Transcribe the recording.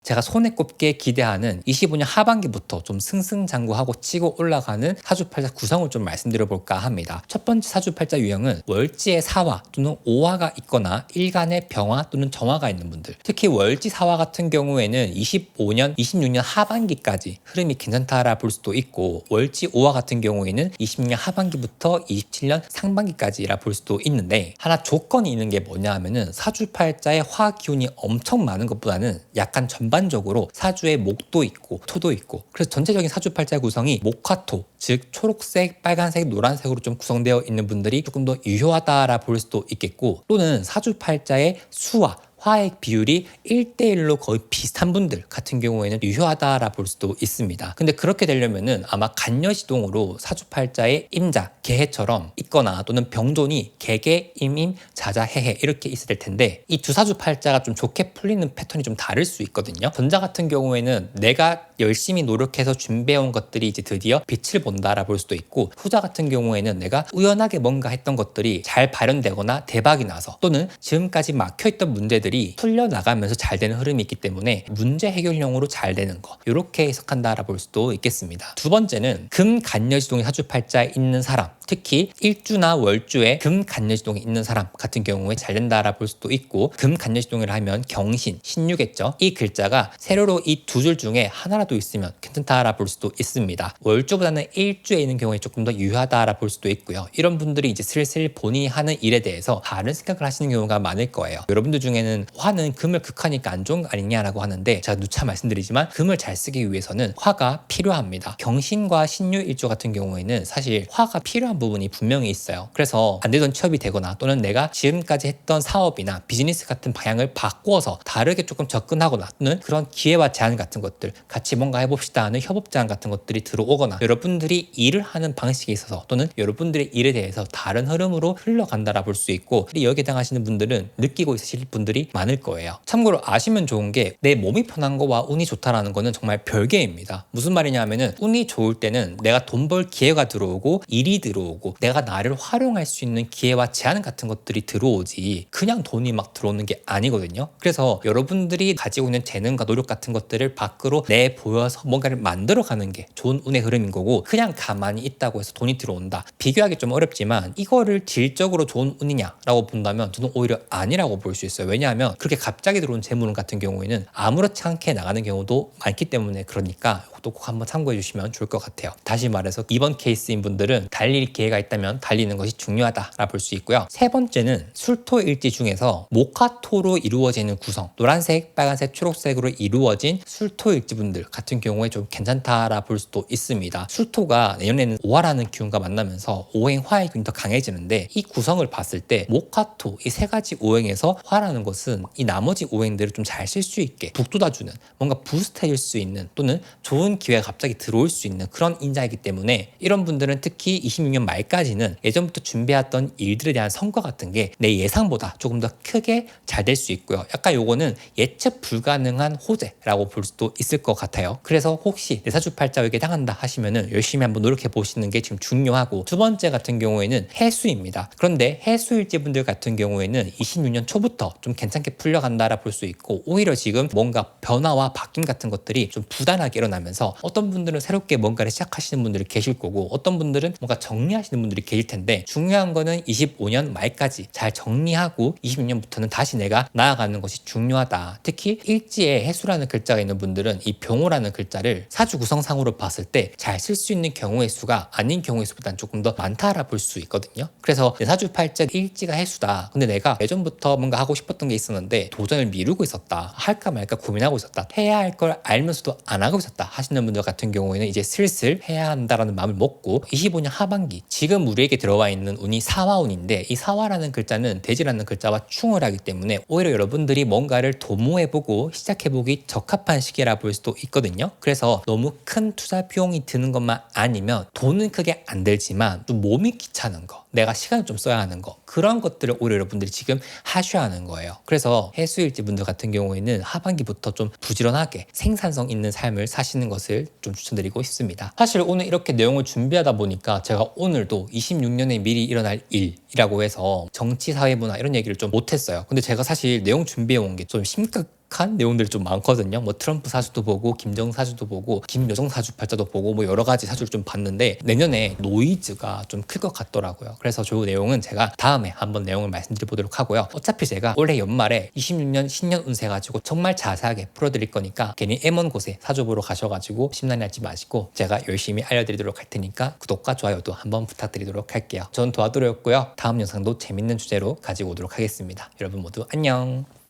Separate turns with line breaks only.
제가 손에 꼽게 기대하는 25년 하반기부터 좀 승승장구하고 치고 올라가는 사주팔자 구성을 좀 말씀드려 볼까 합니다. 첫 번째 사주팔자 유형은 월지의 사화 또는 오화가 있거나 일간의 병화 또는 정화가 있는 분들, 특히 월지 사화 같은 경우에는 25년, 26년 하반기까지 흐름이 괜찮다라 볼 수도 있고, 월지 오화 같은 경우에는 20년 하반기부터 27년 상반기까지라 볼 수도 있는데, 하나 조건이 있는 게 뭐냐 하면은 사주팔자의 화 기운이 엄청 많은 것보다는 약간 전반적으로 사주에 목도 있고 토도 있고, 그래서 전체적인 사주팔자 구성이 목화토, 즉 초록색, 빨간색, 노란색으로 좀 구성되어 있는 분들이 조금 더 유효하다라 볼 수도 있겠고, 또는 사주팔자의 수화, 화의 비율이 1대1로 거의 비슷한 분들 같은 경우에는 유효하다라 볼 수도 있습니다. 근데 그렇게 되려면은 아마 간여시동으로 사주팔자의 임자, 개해처럼 있거나, 또는 병존이 개개, 임임, 자자, 해해 이렇게 있을 텐데, 이 두 사주팔자가 좀 좋게 풀리는 패턴이 좀 다를 수 있거든요. 전자 같은 경우에는 내가 열심히 노력해서 준비해온 것들이 이제 드디어 빛을 본다라 볼 수도 있고, 후자 같은 경우에는 내가 우연하게 뭔가 했던 것들이 잘 발현되거나 대박이 나서, 또는 지금까지 막혀있던 문제들이 풀려나가면서 잘 되는 흐름이 있기 때문에 문제 해결용으로 잘 되는 거, 이렇게 해석한다라 볼 수도 있겠습니다. 두 번째는 금간여지동이 사주팔자에 있는 사람, 특히 일주나 월주에 금간여지동이 있는 사람 같은 경우에 잘 된다라 볼 수도 있고, 금간여지동이라 하면 경신, 신유겠죠. 이 글자가 세로로 이 두 줄 중에 하나라도 있으면 괜찮다라 볼 수도 있습니다. 월주보다는 일주에 있는 경우에 조금 더 유효하다라 볼 수도 있고요. 이런 분들이 이제 슬슬 본인이 하는 일에 대해서 다른 생각을 하시는 경우가 많을 거예요. 여러분들 중에는 화는 금을 극하니까 안 좋은 거 아니냐라고 하는데, 제가 누차 말씀드리지만 금을 잘 쓰기 위해서는 화가 필요합니다. 경신과 신유일주 같은 경우에는 사실 화가 필요한 부분이 분명히 있어요. 그래서 안 되던 취업이 되거나, 또는 내가 지금까지 했던 사업이나 비즈니스 같은 방향을 바꿔서 다르게 조금 접근하거나, 또는 그런 기회와 제한 같은 것들, 같이 뭔가 해봅시다 하는 협업 제안 같은 것들이 들어오거나, 여러분들이 일을 하는 방식에 있어서, 또는 여러분들의 일에 대해서 다른 흐름으로 흘러간다라 볼 수 있고, 여기에 해당하시는 분들은 느끼고 있으실 분들이 많을 거예요. 참고로 아시면 좋은 게, 내 몸이 편한 거와 운이 좋다라는 거는 정말 별개입니다. 무슨 말이냐 하면은, 운이 좋을 때는 내가 돈 벌 기회가 들어오고 일이 들어오고 내가 나를 활용할 수 있는 기회와 제한 같은 것들이 들어오지, 그냥 돈이 막 들어오는 게 아니거든요. 그래서 여러분들이 가지고 있는 재능과 노력 같은 것들을 밖으로 내보여서 뭔가를 만들어가는 게 좋은 운의 흐름인 거고, 그냥 가만히 있다고 해서 돈이 들어온다, 비교하기 좀 어렵지만 이거를 질적으로 좋은 운이냐라고 본다면 저는 오히려 아니라고 볼 수 있어요. 왜냐하면 그렇게 갑자기 들어온 재물 같은 경우에는 아무렇지 않게 나가는 경우도 많기 때문에, 그러니까 또 꼭 한번 참고해 주시면 좋을 것 같아요. 다시 말해서 이번 케이스인 분들은 달릴 기회가 있다면 달리는 것이 중요하다라 볼 수 있고요. 세 번째는 술토일지 중에서 목화토로 이루어지는 구성, 노란색, 빨간색, 초록색으로 이루어진 술토일지 분들 같은 경우에 좀 괜찮다라 볼 수도 있습니다. 술토가 내년에는 오화라는 기운과 만나면서 오행 화의 기운이 더 강해지는데, 이 구성을 봤을 때 목화토 이 세 가지 오행에서 화라는 것은 이 나머지 오행들을 좀 잘 쓸 수 있게 북돋아주는, 뭔가 부스트 해줄 수 있는, 또는 좋은 기회가 갑자기 들어올 수 있는 그런 인자이기 때문에, 이런 분들은 특히 26년 말까지는 예전부터 준비했던 일들에 대한 성과 같은 게 내 예상보다 조금 더 크게 잘 될 수 있고요. 약간 요거는 예측 불가능한 호재라고 볼 수도 있을 것 같아요. 그래서 혹시 내 사주팔자에게 당한다 하시면은 열심히 한번 노력해 보시는 게 지금 중요하고, 두 번째 같은 경우에는 해수입니다. 그런데 해수일지 분들 같은 경우에는 26년 초부터 좀 괜찮게 풀려간다라 볼 수 있고, 오히려 지금 뭔가 변화와 바뀜 같은 것들이 좀 부단하게 일어나면서, 어떤 분들은 새롭게 뭔가를 시작하시는 분들이 계실 거고, 어떤 분들은 뭔가 정리하시는 분들이 계실 텐데, 중요한 거는 25년 말까지 잘 정리하고 26년부터는 다시 내가 나아가는 것이 중요하다. 특히 일지에 해수라는 글자가 있는 분들은 이 병호라는 글자를 사주 구성상으로 봤을 때 잘 쓸 수 있는 경우의 수가 아닌 경우의 수보다는 조금 더 많다라 볼 수 있거든요. 그래서 내 사주팔자 일지가 해수다, 근데 내가 예전부터 뭔가 하고 싶었던 게 있었는데 도전을 미루고 있었다, 할까 말까 고민하고 있었다, 해야 할 걸 알면서도 안 하고 있었다 하시는 분들 같은 경우에는 이제 슬슬 해야 한다라는 마음을 먹고, 25년 하반기 지금 우리에게 들어와 있는 운이 사화운인데, 이 사화라는 글자는 대지라는 글자와 충을 하기 때문에 오히려 여러분들이 뭔가를 도모해보고 시작해보기 적합한 시기라 볼 수도 있거든요. 그래서 너무 큰 투자 비용이 드는 것만 아니면, 돈은 크게 안 들지만 좀 몸이 귀찮은 거, 내가 시간을 좀 써야 하는 거, 그런 것들을 오히려 여러분들이 지금 하셔야 하는 거예요. 그래서 해수일지 분들 같은 경우에는 하반기부터 좀 부지런하게 생산성 있는 삶을 사시는 것을 좀 추천드리고 싶습니다. 사실 오늘 이렇게 내용을 준비하다 보니까 제가 오늘도 26년에 미리 일어날 일이라고 해서 정치, 사회, 문화 이런 얘기를 좀 못했어요. 근데 제가 사실 내용 준비해 온 게 좀 심각 독특한 내용들이 좀 많거든요. 뭐 트럼프 사주도 보고 김정 사주도 보고 김여정 사주팔자도 보고 뭐 여러 가지 사주를 좀 봤는데 내년에 노이즈가 좀 클 것 같더라고요. 그래서 저 내용은 제가 다음에 한번 내용을 말씀드려보도록 하고요. 어차피 제가 올해 연말에 26년 신년 운세 가지고 정말 자세하게 풀어드릴 거니까 괜히 애먼 곳에 사주 보러 가셔가지고 심란해 하지 마시고 제가 열심히 알려드리도록 할 테니까 구독과 좋아요도 한번 부탁드리도록 할게요. 전 도와드렸고요. 다음 영상도 재밌는 주제로 가지고 오도록 하겠습니다. 여러분 모두 안녕.